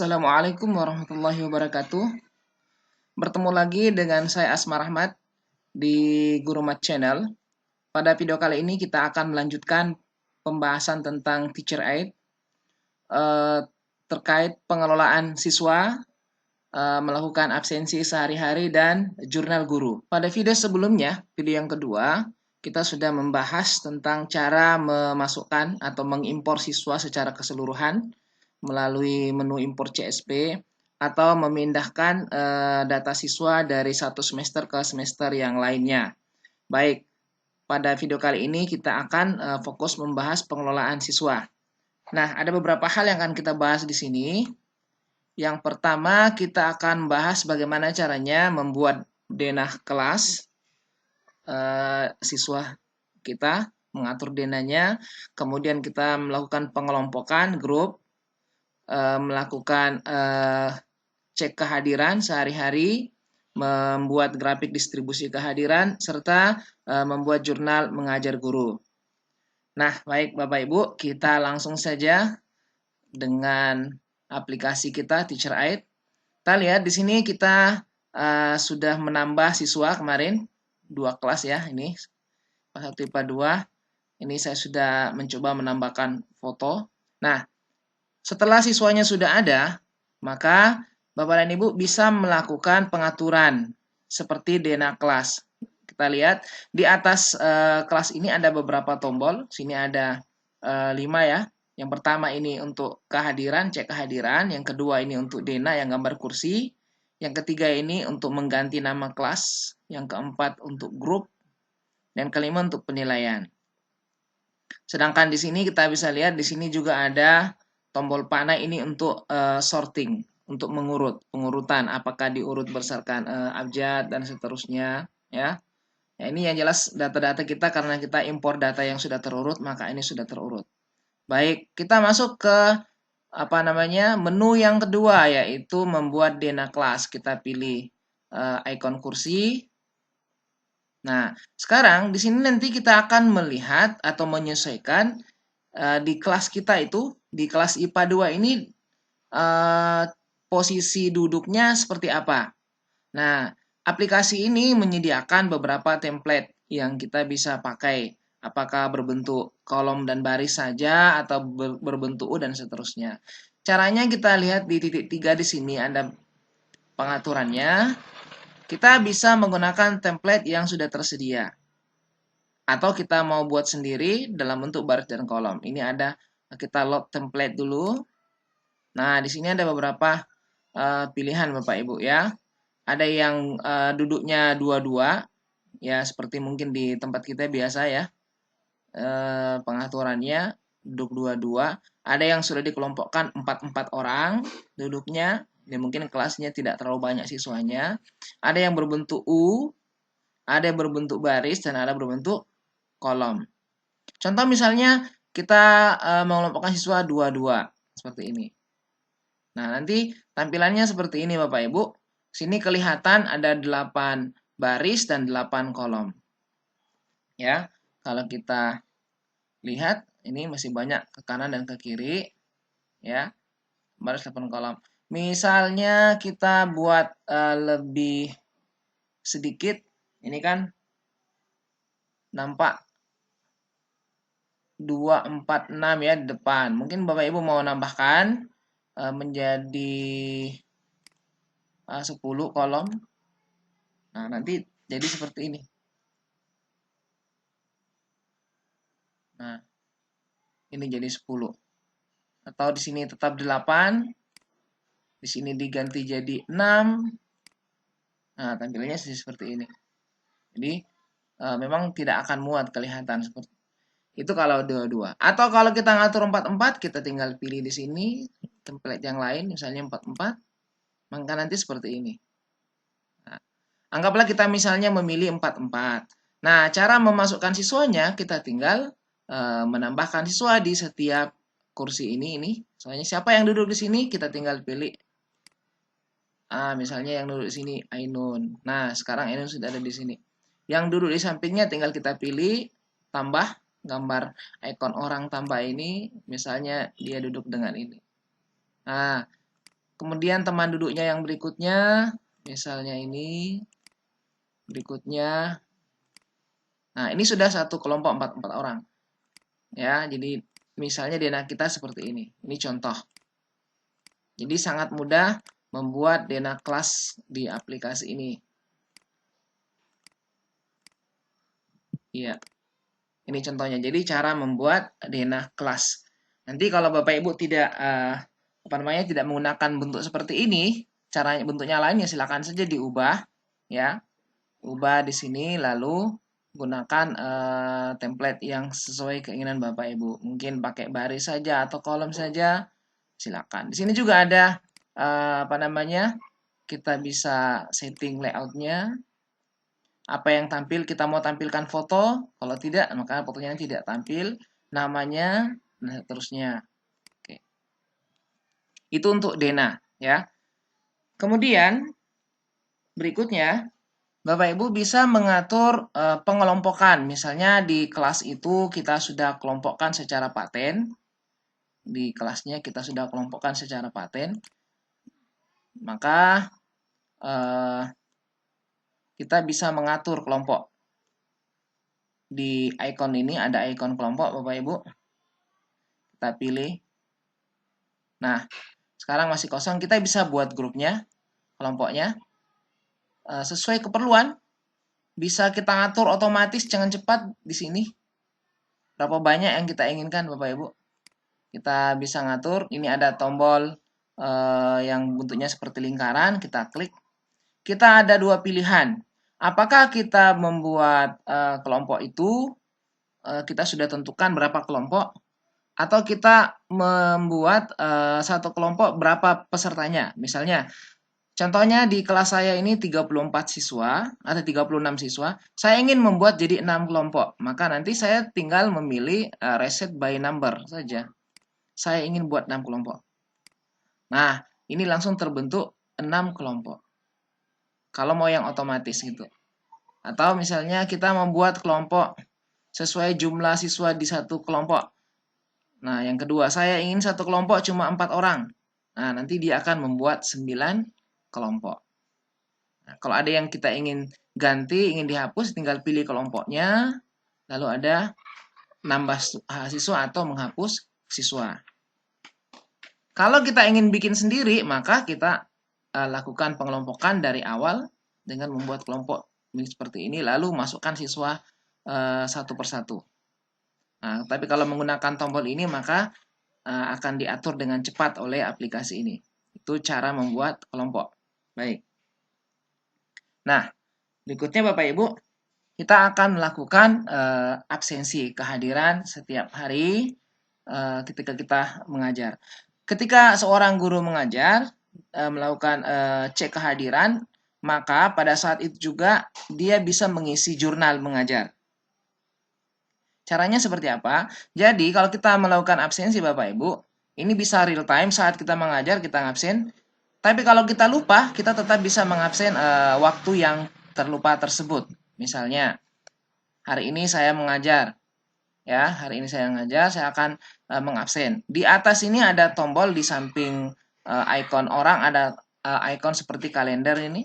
Assalamualaikum warahmatullahi wabarakatuh. Bertemu lagi dengan saya Asma Rahmat di Guru Mat Channel. Pada video kali ini kita akan melanjutkan pembahasan tentang Teacher Aid terkait pengelolaan siswa melakukan absensi sehari-hari dan jurnal guru. Pada video sebelumnya, video yang kedua, kita sudah membahas tentang cara memasukkan atau mengimpor siswa secara keseluruhan melalui menu impor CSP atau memindahkan data siswa dari satu semester ke semester yang lainnya. Baik, pada video kali ini kita akan fokus membahas pengelolaan siswa. Nah, ada beberapa hal yang akan kita bahas di sini. Yang pertama, kita akan bahas bagaimana caranya membuat denah kelas siswa kita, mengatur denahnya, kemudian kita melakukan pengelompokan grup, melakukan cek kehadiran sehari-hari, membuat grafik distribusi kehadiran, serta membuat jurnal mengajar guru. Nah, baik Bapak Ibu, kita langsung saja dengan aplikasi kita Teacher Aid. Kita lihat di sini kita sudah menambah siswa kemarin 2 kelas ya, ini kelas 1 IPA 2. Ini saya sudah mencoba menambahkan foto. Nah, setelah siswanya sudah ada, maka Bapak dan Ibu bisa melakukan pengaturan seperti denah kelas. Kita lihat di atas kelas ini ada beberapa tombol. Sini ada 5 ya. Yang pertama ini untuk kehadiran, cek kehadiran. Yang kedua ini untuk denah yang gambar kursi. Yang ketiga ini untuk mengganti nama kelas. Yang keempat untuk grup. Dan kelima untuk penilaian. Sedangkan di sini kita bisa lihat di sini juga ada tombol panah ini untuk sorting, untuk pengurutan, apakah diurut berdasarkan abjad dan seterusnya, ya. Ya, ini yang jelas data-data kita karena kita impor data yang sudah terurut, maka ini sudah terurut. Baik, kita masuk ke menu yang kedua, yaitu membuat denah kelas. Kita pilih ikon kursi. Nah, sekarang di sini nanti kita akan melihat atau menyesuaikan di kelas kita itu, di kelas IPA 2 ini posisi duduknya seperti apa. Nah, aplikasi ini menyediakan beberapa template yang kita bisa pakai. Apakah berbentuk kolom dan baris saja atau berbentuk U dan seterusnya. Caranya kita lihat di titik 3 di sini ada pengaturannya. Kita bisa menggunakan template yang sudah tersedia. Atau kita mau buat sendiri dalam bentuk baris dan kolom. Ini ada, kita load template dulu. Nah, di sini ada beberapa pilihan Bapak Ibu ya. Ada yang duduknya 2-2, ya seperti mungkin di tempat kita biasa ya. Pengaturannya duduk 2-2. Ada yang sudah dikelompokkan 4-4 orang duduknya. Ini mungkin kelasnya tidak terlalu banyak siswanya. Ada yang berbentuk U, ada yang berbentuk baris, dan ada berbentuk kolom. Contoh misalnya kita mengelompokkan siswa 2-2 seperti ini. Nah, nanti tampilannya seperti ini Bapak Ibu. Sini kelihatan ada 8 baris dan 8 kolom. Ya, kalau kita lihat ini masih banyak ke kanan dan ke kiri. Ya, baris 8 kolom. Misalnya kita buat lebih sedikit, ini kan nampak 2, 4, 6 ya di depan. Mungkin Bapak Ibu mau nambahkan menjadi 10 kolom. Nah, nanti jadi seperti ini. Nah, ini jadi 10. Atau di sini tetap 8. Di sini diganti jadi 6. Nah, tampilannya seperti ini. Jadi, memang tidak akan muat kelihatan seperti itu kalau 2-2. Atau kalau kita ngatur 4-4, kita tinggal pilih di sini template yang lain, misalnya 4-4, maka nanti seperti ini. Nah, anggaplah kita misalnya memilih 4-4. Nah, cara memasukkan siswanya, kita tinggal menambahkan siswa di setiap kursi ini. Soalnya siapa yang duduk di sini, kita tinggal pilih. Misalnya yang duduk di sini Ainun. Nah, sekarang Ainun sudah ada di sini. Yang duduk di sampingnya tinggal kita pilih, tambah gambar ikon orang tambah ini, misalnya dia duduk dengan ini. Nah, Kemudian teman duduknya yang berikutnya, misalnya ini, berikutnya. Nah, ini sudah satu kelompok 4 orang. Ya, jadi misalnya Dena kita seperti ini. Ini contoh. Jadi sangat mudah membuat Dena kelas di aplikasi ini. Iya. Ini contohnya. Jadi cara membuat Dena kelas. Nanti kalau Bapak Ibu tidak tidak menggunakan bentuk seperti ini, caranya bentuknya lain ya silakan saja diubah, ya. Ubah di sini lalu gunakan template yang sesuai keinginan Bapak Ibu. Mungkin pakai baris saja atau kolom saja, silakan. Di sini juga ada kita bisa setting layoutnya. Apa yang tampil, kita mau tampilkan foto, kalau tidak maka fotonya tidak tampil, namanya, dan seterusnya. Oke. Itu untuk Dena, ya. Kemudian berikutnya Bapak Ibu bisa mengatur pengelompokan. Misalnya di kelas itu kita sudah kelompokkan secara paten. Di kelasnya kita sudah kelompokkan secara paten. Maka kita bisa mengatur kelompok. Di icon ini ada icon kelompok Bapak Ibu. Kita pilih. Nah, sekarang masih kosong. Kita bisa buat grupnya, kelompoknya. Sesuai keperluan. Bisa kita atur otomatis jangan cepat di sini. Berapa banyak yang kita inginkan Bapak Ibu. Kita bisa ngatur. Ini ada tombol yang bentuknya seperti lingkaran. Kita klik. Kita ada dua pilihan. Apakah kita membuat kelompok itu, kita sudah tentukan berapa kelompok, atau kita membuat satu kelompok berapa pesertanya. Misalnya, contohnya di kelas saya ini 34 siswa, atau 36 siswa, saya ingin membuat jadi 6 kelompok. Maka nanti saya tinggal memilih reset by number saja. Saya ingin buat 6 kelompok. Nah, ini langsung terbentuk 6 kelompok. Kalau mau yang otomatis gitu. Atau misalnya kita membuat kelompok sesuai jumlah siswa di satu kelompok. Nah, yang kedua, saya ingin satu kelompok cuma 4 orang. Nah, nanti dia akan membuat 9 kelompok. Nah, kalau ada yang kita ingin ganti, ingin dihapus, tinggal pilih kelompoknya. Lalu ada nambah siswa atau menghapus siswa. Kalau kita ingin bikin sendiri, maka kita lakukan pengelompokan dari awal dengan membuat kelompok seperti ini, lalu masukkan siswa satu persatu. Nah, tapi kalau menggunakan tombol ini, maka akan diatur dengan cepat oleh aplikasi ini. Itu cara membuat kelompok. Baik. Nah, berikutnya Bapak Ibu, kita akan melakukan absensi kehadiran setiap hari ketika kita mengajar. Ketika seorang guru mengajar, melakukan cek kehadiran, maka pada saat itu juga dia bisa mengisi jurnal mengajar. Caranya seperti apa? Jadi kalau kita melakukan absensi Bapak Ibu, ini bisa real time saat kita mengajar kita ngabsen. Tapi kalau kita lupa, kita tetap bisa mengabsen waktu yang terlupa tersebut. Misalnya, hari ini saya mengajar. Ya, hari ini saya mengajar, saya akan mengabsen. Di atas ini ada tombol di samping icon orang, ada icon seperti kalender ini.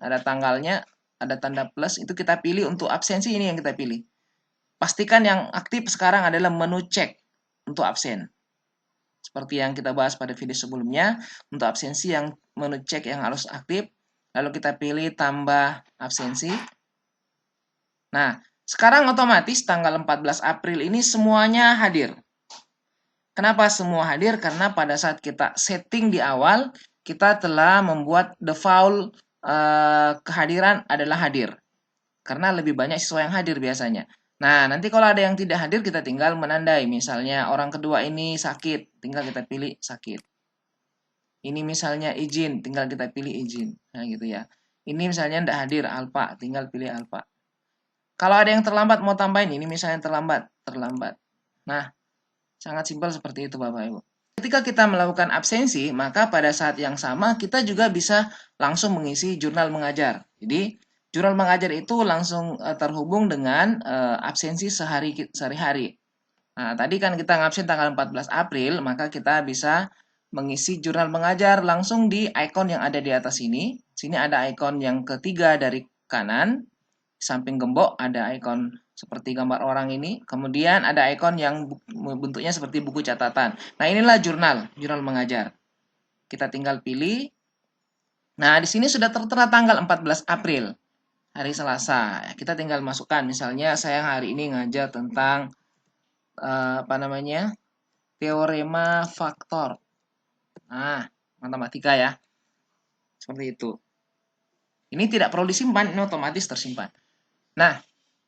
Ada tanggalnya, ada tanda plus, itu kita pilih untuk absensi ini yang kita pilih. Pastikan yang aktif sekarang adalah menu cek untuk absen. Seperti yang kita bahas pada video sebelumnya, untuk absensi yang menu cek yang harus aktif, lalu kita pilih tambah absensi. Nah, sekarang otomatis tanggal 14 April ini semuanya hadir. Kenapa semua hadir? Karena pada saat kita setting di awal, kita telah membuat default kehadiran adalah hadir. Karena lebih banyak siswa yang hadir biasanya. Nah, nanti kalau ada yang tidak hadir, kita tinggal menandai. Misalnya orang kedua ini sakit, tinggal kita pilih sakit. Ini misalnya izin, tinggal kita pilih izin. Nah, gitu ya. Ini misalnya tidak hadir, alfa, tinggal pilih alfa. Kalau ada yang terlambat, mau tambahin. Ini misalnya terlambat. Nah, sangat simpel seperti itu Bapak Ibu. Ketika kita melakukan absensi, maka pada saat yang sama, kita juga bisa langsung mengisi jurnal mengajar. Jadi, jurnal mengajar itu langsung terhubung dengan absensi sehari-hari. Nah, tadi kan kita ngabsen tanggal 14 April, maka kita bisa mengisi jurnal mengajar langsung di ikon yang ada di atas ini. Sini ada ikon yang ketiga dari kanan. Samping gembok ada ikon seperti gambar orang ini. Kemudian ada ikon yang bentuknya seperti buku catatan. Nah, inilah jurnal mengajar. Kita tinggal pilih. Nah, di sini sudah tertera tanggal 14 April, hari Selasa. Kita tinggal masukkan, misalnya saya hari ini ngajar tentang teorema faktor. Nah, matematika ya. Seperti itu. Ini tidak perlu disimpan, ini otomatis tersimpan. Nah,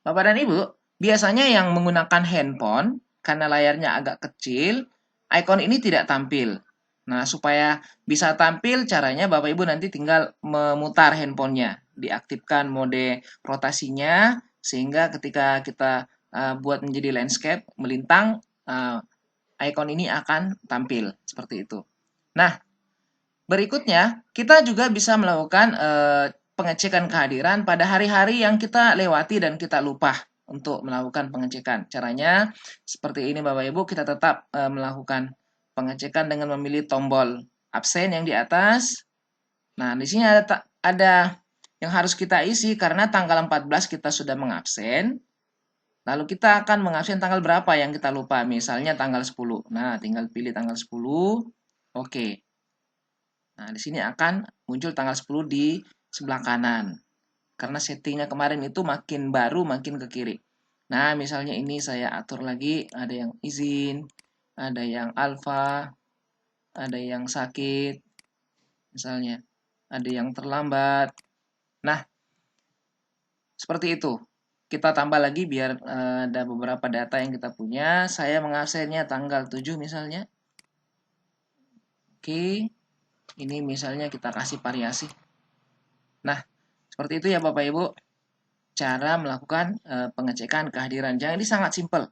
Bapak dan Ibu, biasanya yang menggunakan handphone, karena layarnya agak kecil, ikon ini tidak tampil. Nah, supaya bisa tampil, caranya Bapak Ibu nanti tinggal memutar handphonenya. Diaktifkan mode rotasinya, sehingga ketika kita buat menjadi landscape, melintang, ikon ini akan tampil. Seperti itu. Nah, berikutnya, kita juga bisa melakukan pengecekan kehadiran pada hari-hari yang kita lewati dan kita lupa untuk melakukan pengecekan. Caranya seperti ini Bapak Ibu, kita tetap melakukan pengecekan dengan memilih tombol absen yang di atas. Nah, di sini ada yang harus kita isi karena tanggal 14 kita sudah mengabsen. Lalu kita akan mengabsen tanggal berapa yang kita lupa, misalnya tanggal 10. Nah, tinggal pilih tanggal 10. Oke. Nah, di sini akan muncul tanggal 10 di sebelah kanan. Karena settingnya kemarin itu makin baru, makin ke kiri. Nah, misalnya ini saya atur lagi, ada yang izin, ada yang alfa, ada yang sakit, misalnya, ada yang terlambat. Nah, seperti itu. Kita tambah lagi biar ada beberapa data yang kita punya. Saya mengabsennya tanggal 7 misalnya. Oke, ini misalnya kita kasih variasi. Nah, seperti itu ya Bapak Ibu, cara melakukan pengecekan kehadiran. Jadi sangat simpel.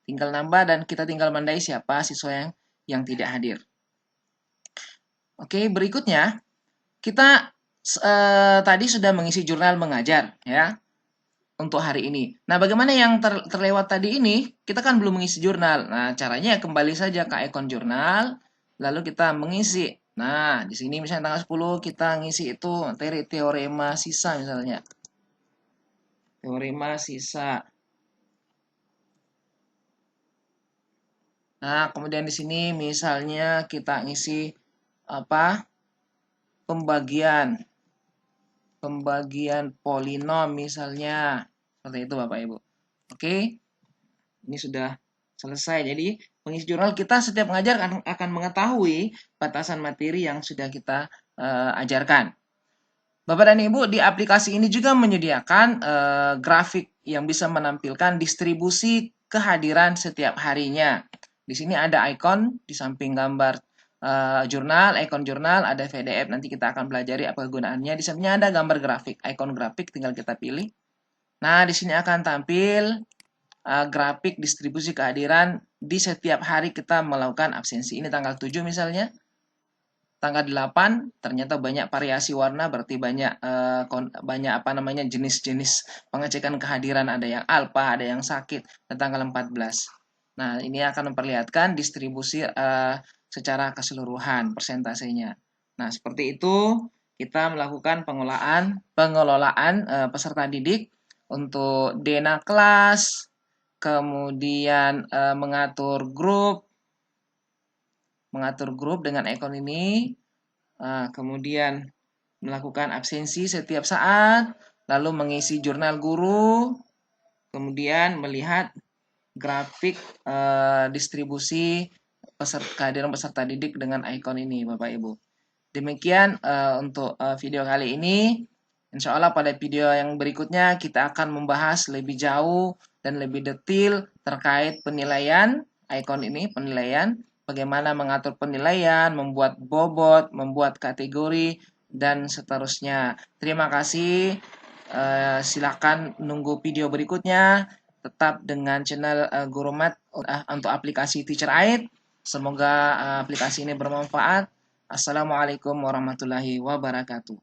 Tinggal nambah dan kita tinggal mandai siapa siswa yang tidak hadir. Oke, berikutnya kita tadi sudah mengisi jurnal mengajar ya untuk hari ini. Nah, bagaimana yang terlewat tadi ini? Kita kan belum mengisi jurnal. Nah, caranya kembali saja ke ikon jurnal, lalu kita mengisi. Nah, di sini misalnya tanggal 10 kita ngisi itu materi teorema sisa misalnya. Teorema sisa. Nah, kemudian di sini misalnya kita ngisi apa? Pembagian polinom misalnya. Seperti itu Bapak Ibu. Oke. Ini sudah selesai. Jadi, pengisi jurnal kita setiap mengajar akan mengetahui batasan materi yang sudah kita ajarkan. Bapak dan Ibu, di aplikasi ini juga menyediakan grafik yang bisa menampilkan distribusi kehadiran setiap harinya. Di sini ada ikon di samping gambar jurnal, ikon jurnal, ada PDF. Nanti kita akan pelajari apa kegunaannya. Di sampingnya ada gambar grafik, ikon grafik, tinggal kita pilih. Nah, di sini akan tampil grafik distribusi kehadiran di setiap hari kita melakukan absensi. Ini tanggal 7 misalnya. Tanggal 8 ternyata banyak variasi warna, berarti banyak jenis-jenis pengecekan kehadiran, ada yang alfa, ada yang sakit, dan tanggal 14. Nah, ini akan memperlihatkan distribusi secara keseluruhan persentasenya. Nah, seperti itu kita melakukan pengelolaan peserta didik untuk dena kelas, kemudian mengatur grup dengan ikon ini, kemudian melakukan absensi setiap saat, lalu mengisi jurnal guru, kemudian melihat grafik distribusi kehadiran peserta didik dengan ikon ini Bapak Ibu. Demikian untuk video kali ini. Insya Allah pada video yang berikutnya kita akan membahas lebih jauh dan lebih detail terkait penilaian ikon ini, bagaimana mengatur penilaian, membuat bobot, membuat kategori, dan seterusnya. Terima kasih. Silakan nunggu video berikutnya. Tetap dengan channel Guru Mat untuk aplikasi Teacher Aid. Semoga aplikasi ini bermanfaat. Assalamualaikum warahmatullahi wabarakatuh.